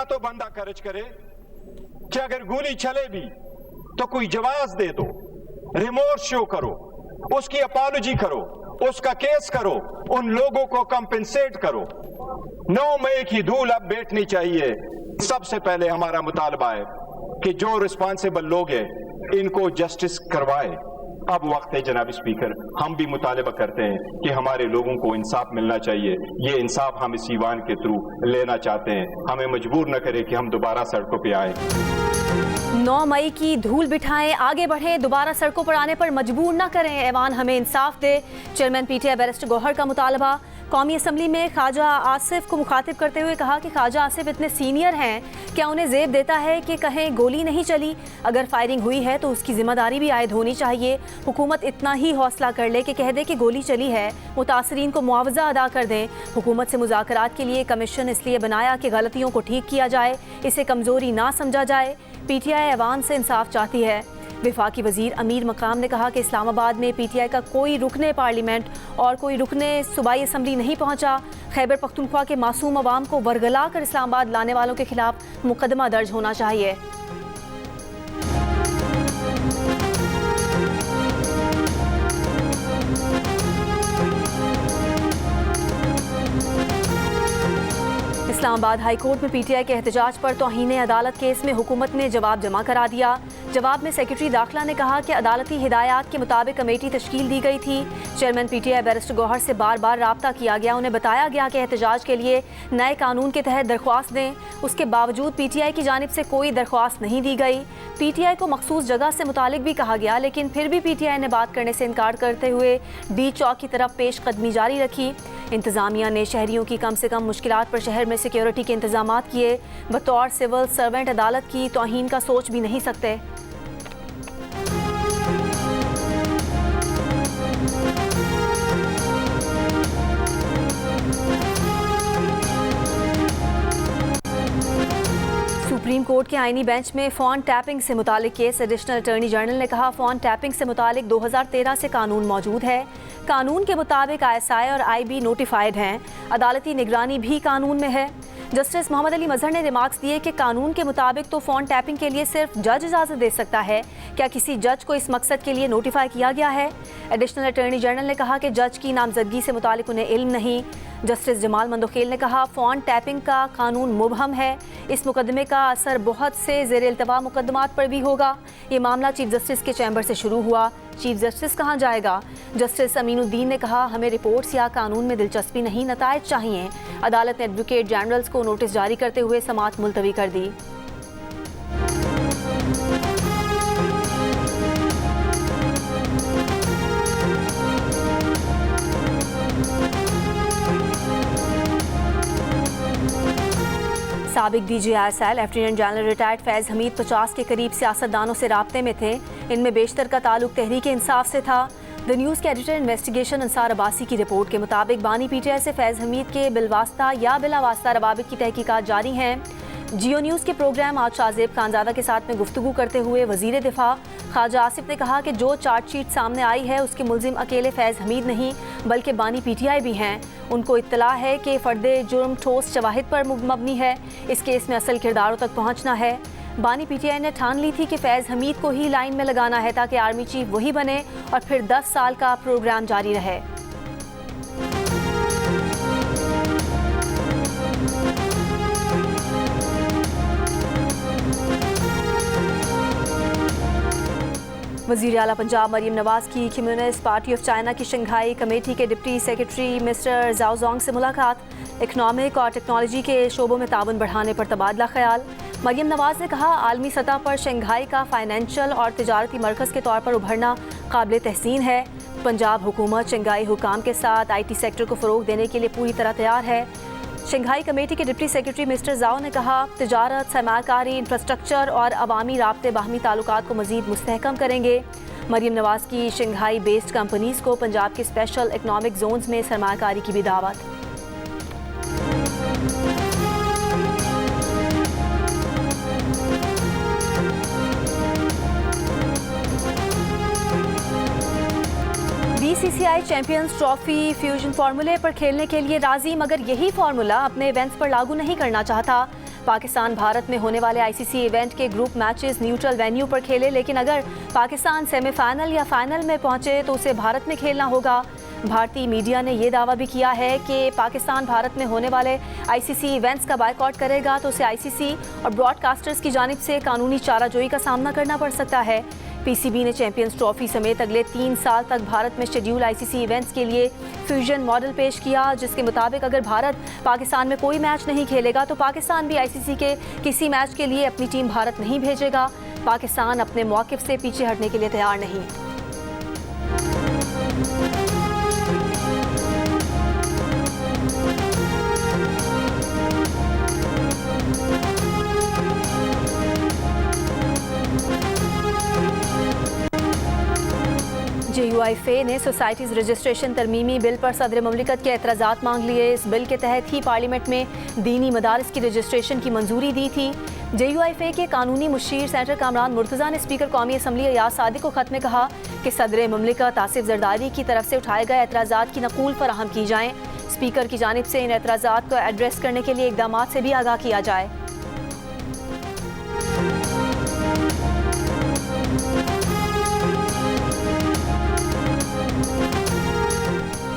तो बंदा खर्च करे कि अगर गोली चले भी तो कोई जवाब दे दो, रिमोर्स शो करो, उसकी अपॉलॉजी करो, उसका केस करो, उन लोगों को कंपेंसेट करो। 9 मई की धूल अब बैठनी चाहिए। सबसे पहले हमारा मुतालबा है कि जो रिस्पॉन्सिबल लोग हैं इनको जस्टिस करवाए। अब वक्त है जनाब स्पीकर, हम भी मुतालबा करते हैं कि हमारे लोगों को इंसाफ मिलना चाहिए। ये इंसाफ हम इस ईवान के थ्रू लेना चाहते हैं। हमें मजबूर न करें कि हम दोबारा सड़कों पे आए। 9 मई की धूल बिठाएं, आगे बढ़ें, दोबारा सड़कों पर आने पर मजबूर न करें। ऐवान हमें इंसाफ दे, चेयरमैन पीटीआई बैरिस्टर गौहर का मुतालबा। कौमी असम्बली में ख्वाजा आसिफ को मुखातिब करते हुए कहा कि ख्वाजा आसिफ इतने सीनियर हैं, क्या उन्हें ज़ेब देता है कि कहें गोली नहीं चली? अगर फायरिंग हुई है तो उसकी जिम्मेदारी भी आयद होनी चाहिए। हुकूमत इतना ही हौसला कर ले कि कह दे कि गोली चली है, मुतासरीन को मुआवजा अदा कर दें। हुकूमत से मुज़ाकरात के लिए कमीशन इसलिए बनाया कि गलतियों को ठीक किया जाए, इसे कमज़ोरी ना समझा जाए। पीटीआई ऐवान से इंसाफ चाहती है। वफाकी वजीर अमीर मकाम ने कहा कि इस्लामाबाद में पीटीआई का कोई रुकने पार्लियामेंट और कोई रुकने सूबाई असम्बली नहीं पहुंचा। खैबर पख्तूनख्वा के मासूम अवाम को वरगला कर इस्लामाबाद लाने वालों के खिलाफ मुकदमा दर्ज होना चाहिए। इस्लामाबाद हाई कोर्ट में पीटीआई के एहतजाज पर तौहीन अदालत केस में हुकूमत ने जवाब जमा करा दिया। जवाब में सेक्रेटरी दाखिला ने कहा कि अदालती हिदायत के मुताबिक कमेटी तश्कील दी गई थी। चेयरमैन पीटीआई बैरिस्टर गौहर से बार बार राब्ता किया गया। उन्हें बताया गया कि एहतजाज के लिए नए कानून के तहत दरख्वास्त दें। उसके बावजूद पीटीआई की जानिब से कोई दरख्वास्त नहीं दी गई। पीटीआई को मखसूस जगह से मुतालिक भी कहा गया, लेकिन फिर भी पीटीआई ने बात करने से इनकार करते हुए डी चौक की तरफ पेशकदमी जारी रखी। इंतजामिया ने शहरियों की कम से कम मुश्किलात पर शहर में सिक्योरिटी के इंतजाम किए। बतौर सिविल सर्वेंट अदालत की तौहीन का सोच भी नहीं सकते। सुप्रीम कोर्ट के आईनी बेंच में फ़ोन टैपिंग से मुतालिक केस। एडिशनल अटॉर्नी जनरल ने कहा फ़ोन टैपिंग से मुतालिक 2013 से कानून मौजूद है। कानून के मुताबिक ISI और IB नोटिफाइड हैं। अदालती निगरानी भी कानून में है। जस्टिस मोहम्मद अली मजहर ने रिमार्क्स दिए कि कानून के मुताबिक तो फ़ोन टैपिंग के लिए सिर्फ जज इजाज़त दे सकता है। क्या किसी जज को इस मकसद के लिए नोटिफाई किया गया है? एडिशनल अटॉर्नी जनरल ने कहा कि जज की नामजदगी से मुतालिक उन्हें इल्म नहीं। जस्टिस जमाल मंदोखेल ने कहा फ़ोन टैपिंग का कानून मुबहम है। इस मुकदमे का असर बहुत से ज़ेर इल्तवा मुकदमात पर भी होगा। ये मामला चीफ जस्टिस के चैम्बर से शुरू हुआ। चीफ जस्टिस कहाँ जाएगा? जस्टिस अमीनुद्दीन ने कहा हमें रिपोर्ट्स या कानून में दिलचस्पी नहीं, नतायज चाहिए। अदालत ने एडवोकेट जनरल्स को नोटिस जारी करते हुए समाअत मुलतवी कर दी। साबिक DGISL लेफ्टिनेंट जनरल रिटायर्ड फैज़ हमीद 50 के करीब सियासतदानों से राब्ते में थे। इनमें बेशतर का ताल्लुक तहरीक इंसाफ से था। द न्यूज़ के एडिटर इन्वेस्टिगेशन अंसार अब्बासी की रिपोर्ट के मुताबिक बानी पीटीआई से फैज़ हमीद के बिलवास्ता या बिलावास्ता रवाबित की तहकीकात जारी हैं। जियो न्यूज़ के प्रोग्राम आज शाहजेब खानजादा के साथ में गुफ्तगू करते हुए वज़ीर दिफा ख्वाजा आसिफ ने कहा कि जो चार्जशीट सामने आई है उसके मुल्जिम अकेले फैज़ हमीद नहीं बल्कि बानी पीटीआई भी हैं। उनको इत्तला है कि फ़र्दे जुर्म ठोस शवाहिद पर मबनी है। इस केस में असल किरदारों तक पहुँचना है। बानी पीटीआई ने ठान ली थी कि फैज़ हमीद को ही लाइन में लगाना है ताकि आर्मी चीफ वही बने और फिर 10 साल का प्रोग्राम जारी रहे। वज़ीर आला पंजाब मरियम नवाज़ की कम्युनिस्ट पार्टी ऑफ चाइना की शंघाई कमेटी के डिप्टी सेक्रेटरी मिस्टर जाओ जोंग से मुलाकात। इकनॉमिक और टेक्नोलॉजी के शोबों में ताउन बढ़ाने पर तबादला ख्याल। मरियम नवाज़ ने कहा आलमी सतह पर शंघाई का फाइनेंशियल और तिजारती मरकज़ के तौर पर उभरना काबिल तहसीन है। पंजाब हुकूमत शंघाई हुकाम के साथ IT सेक्टर को फ़रोग देने के लिए पूरी तरह तैयार है। शंघाई कमेटी के डिप्टी सेक्रेटरी मिस्टर जाओ ने कहा तिजारत, सरमाकारी, इंफ्रास्ट्रक्चर और अवामी राब्ते बाहमी ताल्लुकात को मज़ीद मुस्तहकम करेंगे। मरियम नवाज़ की शंघाई बेस्ड कंपनीज़ को पंजाब के स्पेशल इकनॉमिक जोन्स में सरमाकारी की भी दावत। BCCI चैंपियंस ट्रॉफी फ्यूजन फार्मूले पर खेलने के लिए राजी, मगर यही फार्मूला अपने इवेंट्स पर लागू नहीं करना चाहता। पाकिस्तान भारत में होने वाले आईसीसी इवेंट के ग्रुप मैचेस न्यूट्रल वेन्यू पर खेले, लेकिन अगर पाकिस्तान सेमीफाइनल या फाइनल में पहुंचे तो उसे भारत में खेलना होगा। भारतीय मीडिया ने यह दावा भी किया है कि पाकिस्तान भारत में होने वाले आईसीसी इवेंट्स का बायकॉट करेगा तो उसे आईसीसी और ब्रॉडकास्टर्स की जानिब से कानूनी चाराजोई का सामना करना पड़ सकता है। पीसीबी ने चैंपियंस ट्रॉफी समेत अगले 3 साल तक भारत में शेड्यूल आईसीसी इवेंट्स के लिए फ्यूजन मॉडल पेश किया, जिसके मुताबिक अगर भारत पाकिस्तान में कोई मैच नहीं खेलेगा तो पाकिस्तान भी आईसीसी के किसी मैच के लिए अपनी टीम भारत नहीं भेजेगा। पाकिस्तान अपने मौक़िफ़ से पीछे हटने के लिए तैयार नहीं है। JUIFA ने सोसाइटीज़ रजिस्ट्रेशन तरमीमी बिल पर सदर मुमलिकत के एतराज़ात मांग लिए। इस बिल के तहत ही पार्लियामेंट में दीनी मदारिस की रजिस्ट्रेशन की मंजूरी दी थी। JUIFA के कानूनी मुशीर सेनेटर कामरान मुर्तज़ा ने स्पीकर कौमी असम्बली अयाज सादिक को खत में कहा कि सदर मुमलिकत आसिफ जरदारी की तरफ से उठाए गए एतराज़ात की नकूल फराहम की जाएँ। स्पीकर की जानिब से इन एतराज़ात को एड्रेस करने के लिए इक़दामात से भी आगाह किया जाए।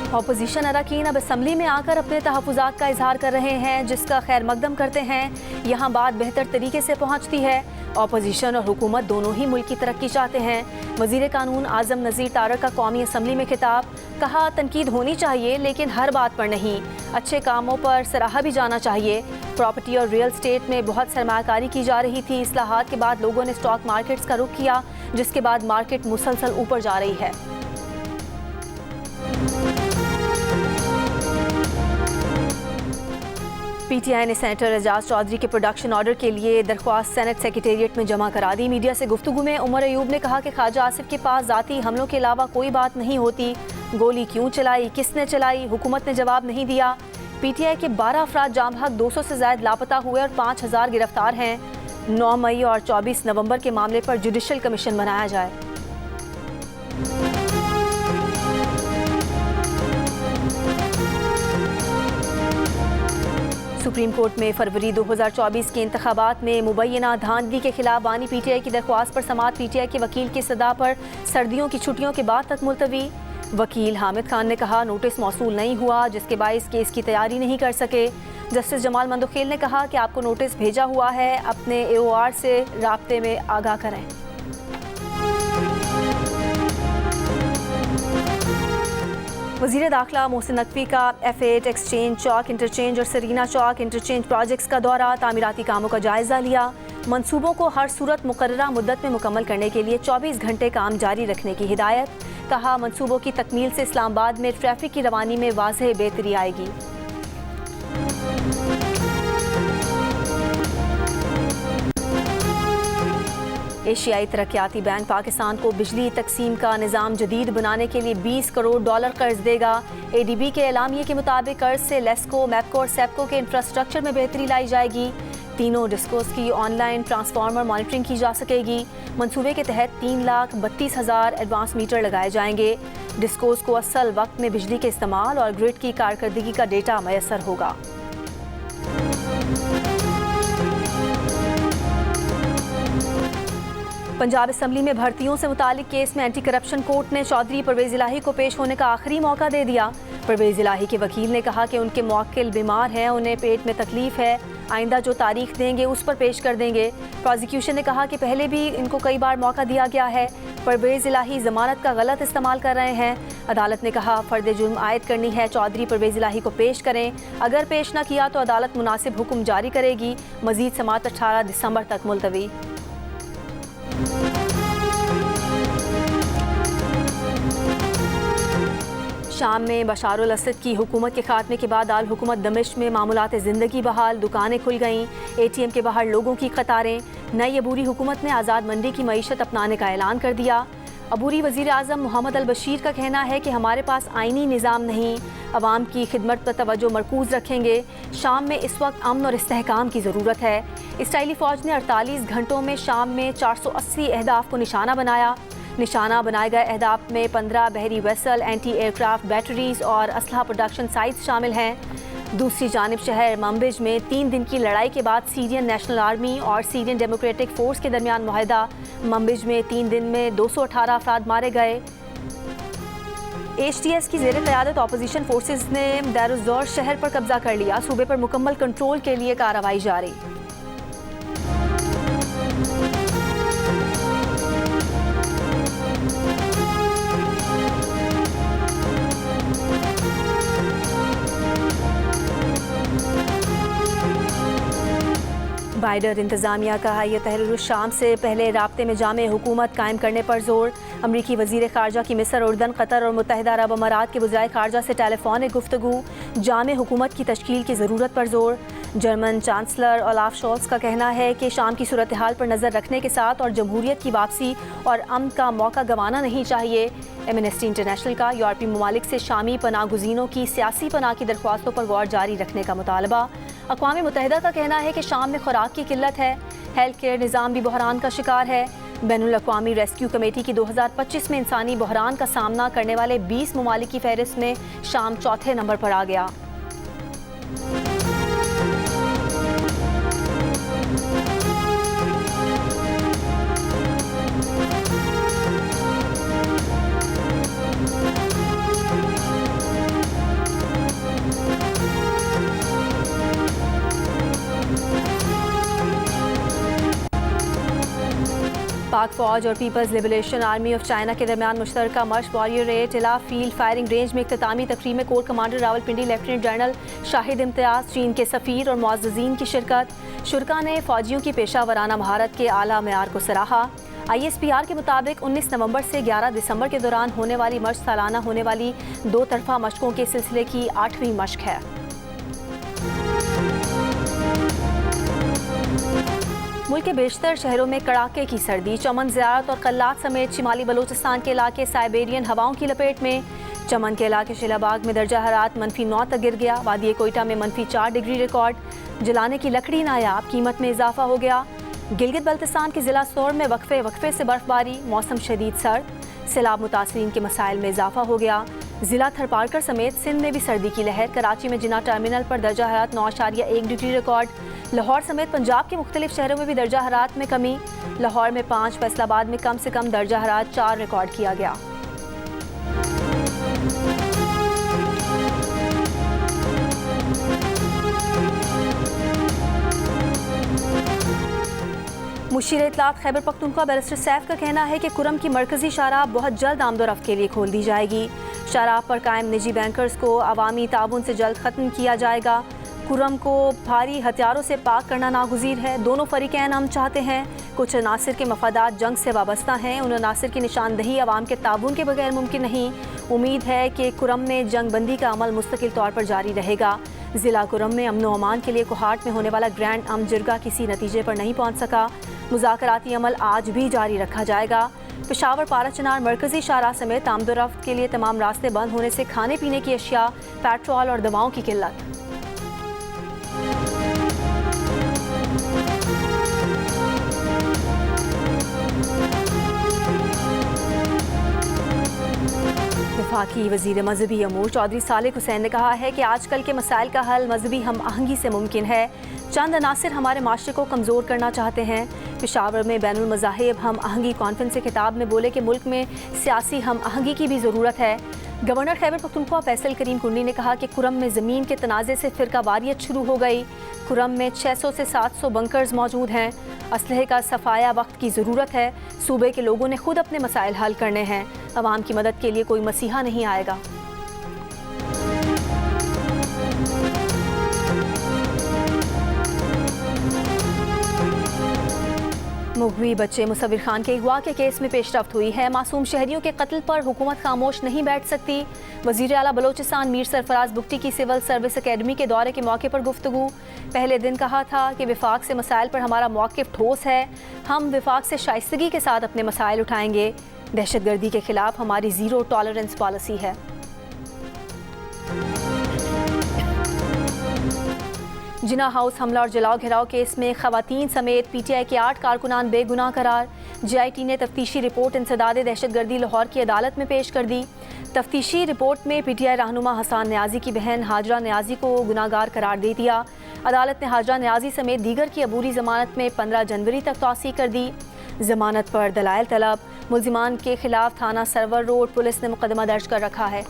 अपोजिशन अरकान अब असम्बली में आकर अपने तहफ़्फ़ुज़ात का इजहार कर रहे हैं, जिसका खैर मकदम करते हैं। यहाँ बात बेहतर तरीके से पहुँचती है। अपोजिशन और हुकूमत दोनों ही मुल्क की तरक्की चाहते हैं। वज़ीर कानून आज़म नज़ीर तारक का कौमी असम्बली में खिताब, कहा तनकीद होनी चाहिए लेकिन हर बात पर नहीं, अच्छे कामों पर सराहा भी जाना चाहिए। प्रॉपर्टी और रियल स्टेट में बहुत सरमायाकारी की जा रही थी। इस्लाहात के बाद लोगों ने स्टॉक मार्केट्स का रुख किया, जिसके बाद मार्केट मुसलसल ऊपर जा रही है। PTI ने सेनेटर एजाज चौधरी के प्रोडक्शन ऑर्डर के लिए दरख्वास्त सेनेट सेक्रेटेरिएट में जमा करा दी। मीडिया से गुफ्तगू में उमर अयूब ने कहा कि ख्वाजा आसिफ के पास ज़ाती हमलों के अलावा कोई बात नहीं होती। गोली क्यों चलाई, किसने चलाई, हुकूमत ने जवाब नहीं दिया। PTI के 12 अफराद जाम हक, 200 से ज़ायद लापता हुए और 5000 गिरफ्तार हैं। 9 मई और 24 नवंबर के मामले पर जुडिशल कमीशन बनाया जाए। सुप्रीम कोर्ट में फरवरी 2024 के इंतखाबात में मुबैना धांधली के खिलाफ बानी PTI की दरख्वास्त पर समाअत PTI के वकील की सदा पर सर्दियों की छुट्टियों के बाद तक मुलतवी। वकील हामिद खान ने कहा नोटिस मौसूल नहीं हुआ, जिसके बाइस केस की तैयारी नहीं कर सके। जस्टिस जमाल मंदोखेल ने कहा कि आपको नोटिस भेजा हुआ है, अपने AOR से राब्ते में आगाह करें। वज़ीर दाखिला मोहसिन नकवी का F8 एक्सचेंज चौक इंटरचेंज और सरीना चौक इंटरचेंज प्रोजेक्ट्स का दौरा, तामीराती कामों का जायज़ा लिया। मंसूबों को हर सूरत मुकर्ररा मुद्दत में मुकम्मल करने के लिए 24 घंटे काम जारी रखने की हिदायत। कहा मंसूबों की तकमील से इस्लामाबाद में ट्रैफिक की रवानी में वाज़ेह बेहतरी आएगी। एशियाई तरक्याती बैंक पाकिस्तान को बिजली तकसीम का निज़ाम जदीद बनाने के लिए $20 करोड़ कर्ज देगा। ADB के एलामिये के मुताबिक कर्ज से लेस्को, मैपको और सेपको के इंफ्रास्ट्रक्चर में बेहतरी लाई जाएगी। तीनों डिस्कोस की ऑनलाइन ट्रांसफार्मर मॉनिटरिंग की जा सकेगी। मंसूबे के तहत 3,32,000 एडवांस मीटर लगाए जाएंगे। डिस्कोस को असल वक्त में बिजली के इस्तेमाल और ग्रिड की कारकर्दगी का डेटा मैसर होगा। पंजाब असम्बली में भर्तियों से मुतालिक केस में एंटी करप्शन कोर्ट ने चौधरी परवेज़ इलाही को पेश होने का आखिरी मौका दे दिया। परवेज़ इलाही के वकील ने कहा कि उनके मुवक्किल बीमार हैं, उन्हें पेट में तकलीफ है, आइंदा जो तारीख देंगे उस पर पेश कर देंगे। प्रोसिक्यूशन ने कहा कि पहले भी इनको कई बार मौका दिया गया है। परवेज़ इलाही जमानत का गलत इस्तेमाल कर रहे हैं। अदालत ने कहा फर्द जुर्म आयद करनी है, चौधरी परवेज़ इलाही को पेश करें। अगर पेश न किया तो अदालत मुनासिब हुक्म जारी करेगी। मजीद समाअत 18 दिसंबर तक मुलतवी। शाम में बशारुल असद की हुकूमत के खात्मे के बाद आल हुकूमत दमिश्क में मामूलात ज़िंदगी बहाल, दुकानें खुल गईं, ATM के बाहर लोगों की कतारें। नई अबूरी हुकूमत ने आज़ाद मंडी की मईशत अपनाने का ऐलान कर दिया। अबूरी वज़ीर आज़म मोहम्मद अल बशीर का कहना है कि हमारे पास आइनी निज़ाम नहीं, अवाम की खिदमत पर तवज्जो मरकूज़ रखेंगे। शाम में इस वक्त अमन और इस्तेहकाम की ज़रूरत है। इसराइली फ़ौज ने 48 घंटों में शाम में 480 अहदाफ को निशाना बनाया। निशाना बनाए गए अहदाफ में 15 बहरी वेसल, एंटी एयरक्राफ्ट बैटरीज और असलहा प्रोडक्शन साइट्स शामिल हैं। दूसरी जानिब शहर मंबिज में 3 दिन की लड़ाई के बाद सीरियन नेशनल आर्मी और सीरियन डेमोक्रेटिक फोर्स के दरमियान मुआहदा। मंबिज में 3 दिन में 218 अफराद मारे गए। HTS की ज़ेर क़यादत अपोजिशन फोर्सेस ने दारुज़्ज़ौर शहर पर कब्जा कर लिया। सूबे पर मुकम्मल कंट्रोल के लिए कार्रवाई जारी। बाइडर इंतजामिया का ये तहरीर शाम से पहले राब्ते में जामे हुकूमत कायम करने पर जोर। अमरीकी वज़ीर ख़ारजा की मिस्र, उर्दन, कतर और मुत्तहिदा अरब अमारात के वज़ीर ख़ारजा से टेलीफोनिक गुफ्तगू। जामे हुकूमत की तश्कील की ज़रूरत पर जोर। जर्मन चांसलर ओलाफ शोल्स का कहना है कि शाम की सूरत हाल पर नज़र रखने के साथ और जमहूरियत की वापसी और अमन का मौका गंवाना नहीं चाहिए। एमनेस्टी इंटरनेशनल का यूरोपीय ममालिक से शामी पनाह गुज़ीनों की सियासी पनाह की दरख्वास्तों पर गौर जारी रखने का मुतालबा। अक़वाम मुत्तहिदा का कहना है कि शाम में खुराक की किल्लत है। हेल्थ केयर निज़ाम भी बहरान का शिकार है। बैनुल अक़वामी रेस्क्यू कमेटी की 2025 में इंसानी बहरान का सामना करने वाले 20 ममालिक की फहरिस्त में शाम चौथे नंबर पर आ गया। पाक फौज और People's Liberation Army of China के दरमियान मुश्तरका मश्क वॉरियर 8 इला फील्ड फायरिंग रेंज में इख्तितामी तकरीब में corps commander Rawalpindi lieutenant general Shahid Imtiaz, चीन के सफ़ीर और मुअज़्ज़ज़ीन की शिरकत। शुरका ने फौजियों की पेशा वराना महारत के आला मेयार को सराहा। ISPR के मुताबिक 19 नवंबर से 11 दिसंबर के दौरान होने वाली मश्क सालाना होने वाली 2 तरफ़ा मशकों के सिलसिले की 8वीं मश्क है। मुल्क के बेशतर शहरों में कड़ाके की सर्दी। चमन, ज़ियारत और कल्लात समेत शिमाली बलूचिस्तान के इलाके साइबेरियन हवाओं की लपेट में। चमन के इलाके शिलाबाग में दर्जा हरारत -9 तक गिर गया। वादी कोयटा में -4 डिग्री रिकॉर्ड। जलाने की लकड़ी नायाब, कीमत में इजाफा हो गया। गिलगित बल्तिस्तान के ज़िला सोर में वक्फे से बर्फबारी, मौसम शदीद सर्द। सैलाब मुतासरीन के मसाइल में इजाफा हो गया। ज़िला थरपारकर समेत सिंध में भी सर्दी की लहर। कराची में जिना टर्मिनल पर दर्जा हरारत 9.1 डिग्री रिकॉर्ड। लाहौर समेत पंजाब के मुख्तलिफ शहरों में भी दर्जा हरारत में कमी। लाहौर में 5, फैसलाबाद में कम से कम दर्जा हरारत 4 रिकॉर्ड किया गया। मुशीर इत्तलात खैबर पख्तूनख्वा बैरिस्टर सैफ का कहना है कि कुरम की मरकजी शाहराह बहुत जल्द आमदोरफ्त के लिए खोल दी जाएगी। शाहराह पर कायम निजी बैंकर्स को अवामी ताउन से जल्द ख़त्म किया जाएगा। कुरम को भारी हथियारों से पाक करना नागुज़ीर है। दोनों फरीक़ैन अमन चाहते हैं। कुछ अनासिर के मफादात जंग से वाबस्ता हैं। उन अनासिर की निशानदही अवाम के ताउन के बगैर मुमकिन नहीं। उम्मीद है कि कुरम में जंग बंदी का अमल मुस्तकिल तौर पर जारी रहेगा। ज़िला कुरम में अमन व अमान के लिए कोहाट में होने वाला ग्रैंड अमन जिरगा किसी नतीजे पर नहीं पहुँच सका। मुज़ाकराती अमल आज भी जारी रखा जाएगा। पेशावर, पारा चनार, मरकजी शाहराह समेत आमदोरफ्त के लिए तमाम रास्ते बंद होने से खाने पीने की अशिया, पेट्रोल और दवाओं की किल्लत। वफाकी वज़ीर मजहबी अमूर चौधरी सालिक हुसैन ने कहा है कि आजकल के मसाइल का हल मजहबी हम आहंगी से मुमकिन है। चंद अनासिर हमारे माशरे को कमज़ोर करना चाहते हैं। पेशावर में बैनुल मज़ाहिब हम आहंगी कॉन्फ्रेंस से खिताब में बोले कि मुल्क में सियासी हम आहंगी की भी ज़रूरत है। गवर्नर खैबर पख्तूनख्वा फैसल करीम कुन्नी ने कहा कि कुरम में ज़मीन के तनाज़े से फ़िरका वारियत शुरू हो गई। कुरम में 600 से 700 बंकर्स मौजूद हैं। असलहे का सफाया वक्त की ज़रूरत है। सूबे के लोगों ने खुद अपने मसाइल हल करने हैं। अवाम की मदद के लिए कोई मसीहा नहीं आएगा। मुगवी बच्चे मुसव्विर खान के अगवा के केस में पेशरफ्त हुई है। मासूम शहरियों के कत्ल पर हुकूमत खामोश नहीं बैठ सकती। वज़ीर आला बलोचिस्तान मीर सरफराज बुगटी की सिविल सर्विस अकेडमी के दौरे के मौके पर गुफ्तगू। पहले दिन कहा था कि विफाक से मसाइल पर हमारा मौक़िफ़ ठोस है। हम विफाक से शाइस्तगी के साथ अपने मसाइल उठाएंगे। दहशतगर्दी के खिलाफ हमारी ज़ीरो टॉलरेंस पॉलिसी है। जिना हाउस हमला और जलाओ घिराव केस में खवातीन समेत PTI के 8 कारकुनान बेगुनाह करार। JIT ने तफ्तीशी रिपोर्ट इंसदाद दहशतगर्दी लाहौर की अदालत में पेश कर दी। तफ्तीशी रिपोर्ट में PTI रहनुमा हसान न्याजी की बहन हाजरा न्याजी को गुनाहगार करार दे दिया। अदालत ने हाजरा न्याजी समेत दीगर की अबूरी जमानत में 15 जनवरी तक तौसी कर दी। जमानत पर दलाइल तलब, मुल्जिमान के खिलाफ थाना सरवर रोड पुलिस ने मुकदमा दर्ज कर रखा है।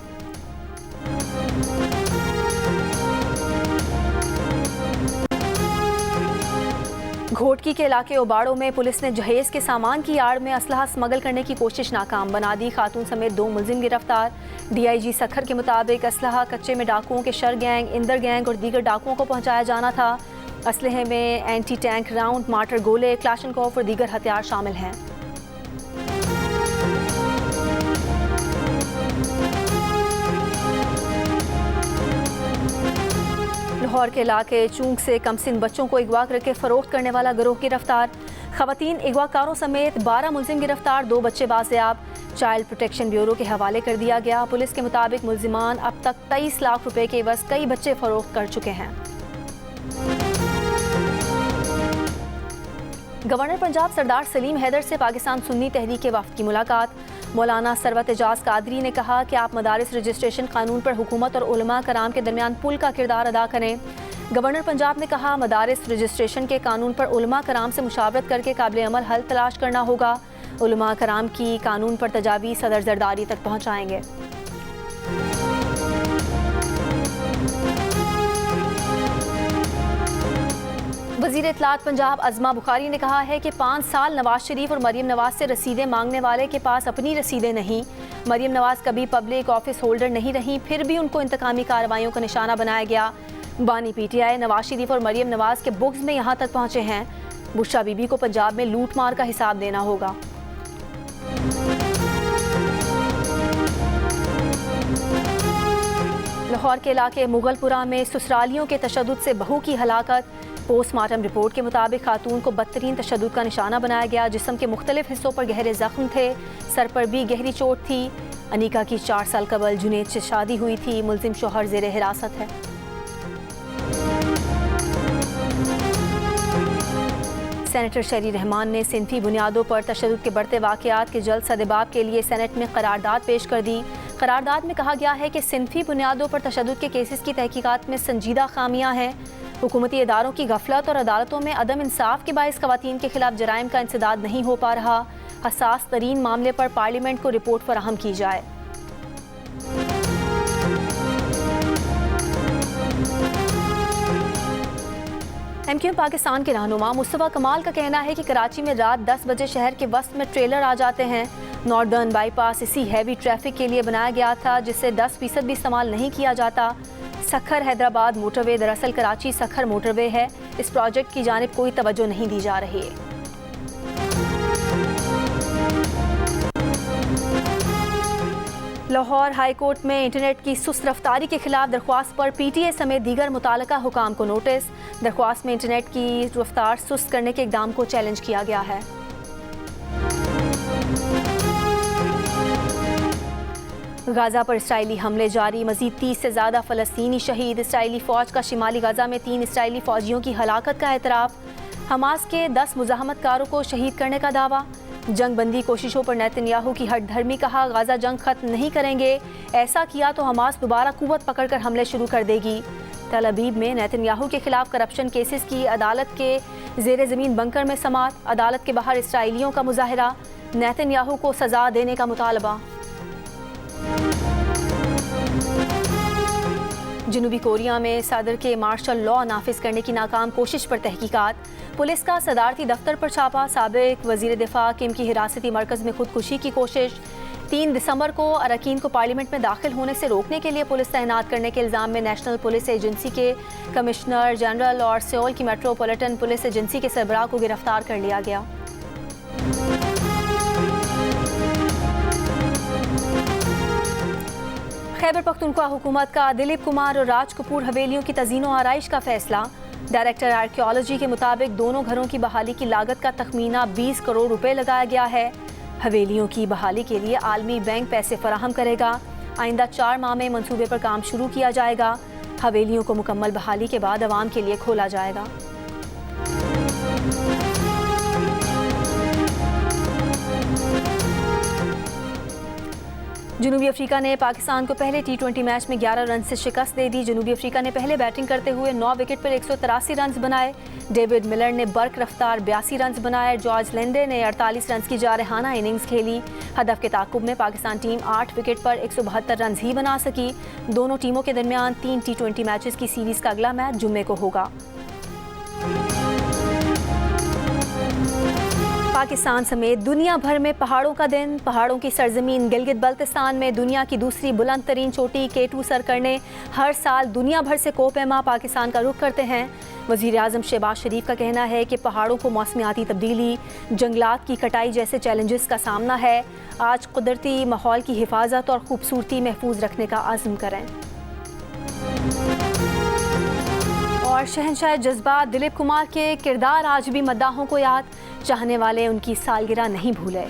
घोटकी के इलाके ओबाड़ो में पुलिस ने जहेज के सामान की आड़ में असलहा स्मगल करने की कोशिश नाकाम बना दी। खातून समेत 2 मुलजिम गिरफ्तार। DIG सखर के मुताबिक असलहा कच्चे में डाकुओं के शर गैंग, इंदर गैंग और दीगर डाकुओं को पहुंचाया जाना था। असलहे में एंटी टैंक राउंड, मार्टर गोले, क्लाशनकोफ और दीगर हथियार शामिल हैं। लाहौर के इलाके चूंक से कमसिन बच्चों को अगवा करके फरोख्त करने वाला गिरोह गिरफ्तार। खवातीन अगवाकारों समेत 12 मुलजिम गिरफ्तार, 2 बच्चे बाजियाब। चाइल्ड प्रोटेक्शन ब्यूरो के हवाले कर दिया गया। पुलिस के मुताबिक मुलजिमान अब तक 23 लाख रुपए के एवज कई बच्चे फरोख्त कर चुके हैं। गवर्नर पंजाब सरदार सलीम हैदर से पाकिस्तान सुन्नी तहरीक के वफ्द की मुलाकात। मौलाना सरवत एजाज कादरी ने कहा कि आप मदारिस रजिस्ट्रेशन कानून पर हुकूमत और उलमा कराम के दरमियान पुल का किरदार अदा करें। गवर्नर पंजाब ने कहा मदारिस रजिस्ट्रेशन के कानून पर उलमा कराम से मुशावरत करके काबिल अमल हल तलाश करना होगा। उलमा कराम की कानून पर तजावीज़ सदर जरदारी तक पहुँचाएंगे। वज़ीर इत्तलात पंजाब अज़मा बुखारी ने कहा है कि 5 साल नवाज शरीफ और मरीम नवाज से रसीदें मांगने वाले के पास अपनी रसीदें नहीं। मरीम नवाज कभी पब्लिक ऑफिस होल्डर नहीं रही, फिर भी उनको इंतकामी कार्रवाइयों का निशाना बनाया गया। बानी PTI नवाज शरीफ और मरीम नवाज के बुग्ज़ में यहाँ तक पहुँचे हैं। बुशरा बीबी को पंजाब में लूट मार का हिसाब देना होगा। लाहौर के इलाके मुगलपुरा में ससुरालियों के तशद्दुद से बहू की हलाकत। पोस्टमार्टम रिपोर्ट के मुताबिक खातून को बदतरीन तशद्दुद का निशाना बनाया गया। जिस्म के मुख्तलिफ हिस्सों पर गहरे जख्म थे, सर पर भी गहरी चोट थी। अनीका की 4 साल कबल जुनैद से शादी हुई थी। मुलजिम शोहर ज़ेरे हिरासत है। सेनेटर शहरी रहमान ने सिनफी बुनियादों पर तशद्दुद के बढ़ते वाक़यात के जल्द सदेबाब के लिए सेनेट में करारदाद पेश कर दी। करारदाद में कहा गया है कि सिनफी बुनियादों पर तशद्दुद के केसेस की तहकीकात में संजीदा खामियां हैं। हुकूमती इदारों की गफलत और अदालतों में अदम इंसाफ के बाइस खवातीन के खिलाफ जराइम का इंसदाद नहीं हो पा रहा। हसास तरीन मामले पर पार्लियामेंट को रिपोर्ट फराहम की जाए। MQM पाकिस्तान के रहनुमा मुस्तफा कमाल का कहना है कि कराची में रात 10 बजे शहर के वस्त में ट्रेलर आ जाते हैं। नॉर्दर्न बाईपास इसी हैवी ट्रैफिक के लिए बनाया गया था, जिससे 10% भी इस्तेमाल नहीं किया जाता। सखर हैदराबाद मोटरवे दरअसल कराची सखर मोटरवे है। इस प्रोजेक्ट की जानिब कोई तवज्जो नहीं दी जा रही है। लाहौर हाई कोर्ट में इंटरनेट की सुस्त रफ्तारी के खिलाफ दरख्वास्त पर PTA समेत दीगर मुताल्लिका हुकाम को नोटिस। दरख्वास्त में इंटरनेट की रफ्तार सुस्त करने के इक़दाम को चैलेंज किया गया है। गाजा पर इसराइली हमले जारी, मजीद 30 से ज़्यादा फ़लस्तीनी शहीद। इसराइली फ़ौज का शिमाली गाजा में 3 इसराइली फ़ौजियों की हलाकत का एतराफ़। हमास के 10 मुज़ाहमतकारों को शहीद करने का दावा। जंग बंदी कोशिशों पर नेतन्याहू की हट धर्मी, कहा गाजा जंग खत्म नहीं करेंगे, ऐसा किया तो हमास दोबारा कुव्वत पकड़कर हमले शुरू कर देगी। तल अबीब में नेतन्याहू के खिलाफ करप्शन केसेस की अदालत के ज़ेरे ज़मीन बंकर में समात। अदालत के बाहर इसराइलियों का मुजाहरा, नेतन्याहू को सज़ा देने का मुतालबा। जनूबी कोरिया में सदर के मार्शल लॉ नाफिज करने की नाकाम कोशिश पर तहकीकात। पुलिस का सदारती दफ्तर पर छापा। साबिक वजीर दिफा किम की हिरासती मरकज़ में खुदकुशी की कोशिश। 3 दिसंबर को अरकान को पार्लियामेंट में दाखिल होने से रोकने के लिए पुलिस तैनात करने के इल्ज़ाम में नेशनल पुलिस एजेंसी के कमिश्नर जनरल और सियोल की मेट्रोपॉलिटन पुलिस एजेंसी के सरबराह को गिरफ्तार कर लिया गया। खैबर पख्तूनख्वा हुकूमत का दिलीप कुमार और राज कपूर हवेलियों की तज़ीनो आराइश का फैसला। डायरेक्टर आर्कियोलॉजी के मुताबिक दोनों घरों की बहाली की लागत का तखमीना 20 करोड़ रुपए लगाया गया है। हवेलियों की बहाली के लिए आलमी बैंक पैसे फराहम करेगा। आइंदा 4 माह में मंसूबे पर काम शुरू किया जाएगा। हवेलियों को मुकम्मल बहाली के बाद आवाम के लिए खोला जाएगा। जनूबी अफ्रीका ने पाकिस्तान को पहले T20 मैच में 11 रन से शिकस्त दे दी। जनूबी अफ्रीका ने पहले बैटिंग करते हुए 9 विकेट पर 183 रन बनाए। डेविड मिलर ने बर्क रफ्तार 82 रन बनाए। जॉर्ज लेंडे ने 48 रन की जारहाना इनिंग्स खेली। हदफ के ताकुब में पाकिस्तान टीम 8 विकेट पर 172 रन ही बना सकी। दोनों टीमों के दरमियान 3 T20 मैचेस की सीरीज का अगला मैच जुम्मे को होगा। पाकिस्तान समेत दुनिया भर में पहाड़ों का दिन। पहाड़ों की सरजमीन गिलगित बल्तिस्तान में दुनिया की दूसरी बुलंद तरीन चोटी K2 सर करने हर साल दुनिया भर से कोपैमा पाकिस्तान का रुख करते हैं। वज़ीर आज़म शहबाज शरीफ का कहना है कि पहाड़ों को मौसमियाती तब्दीली, जंगलात की कटाई जैसे चैलेंजेस का सामना है। आज कुदरती माहौल की हिफाजत और खूबसूरती महफूज रखने का आज़म करें। और शहंशाह जज्बात दिलीप कुमार के किरदार आज भी मद्दाहों को याद। चाहने वाले उनकी सालगिरह नहीं भूले।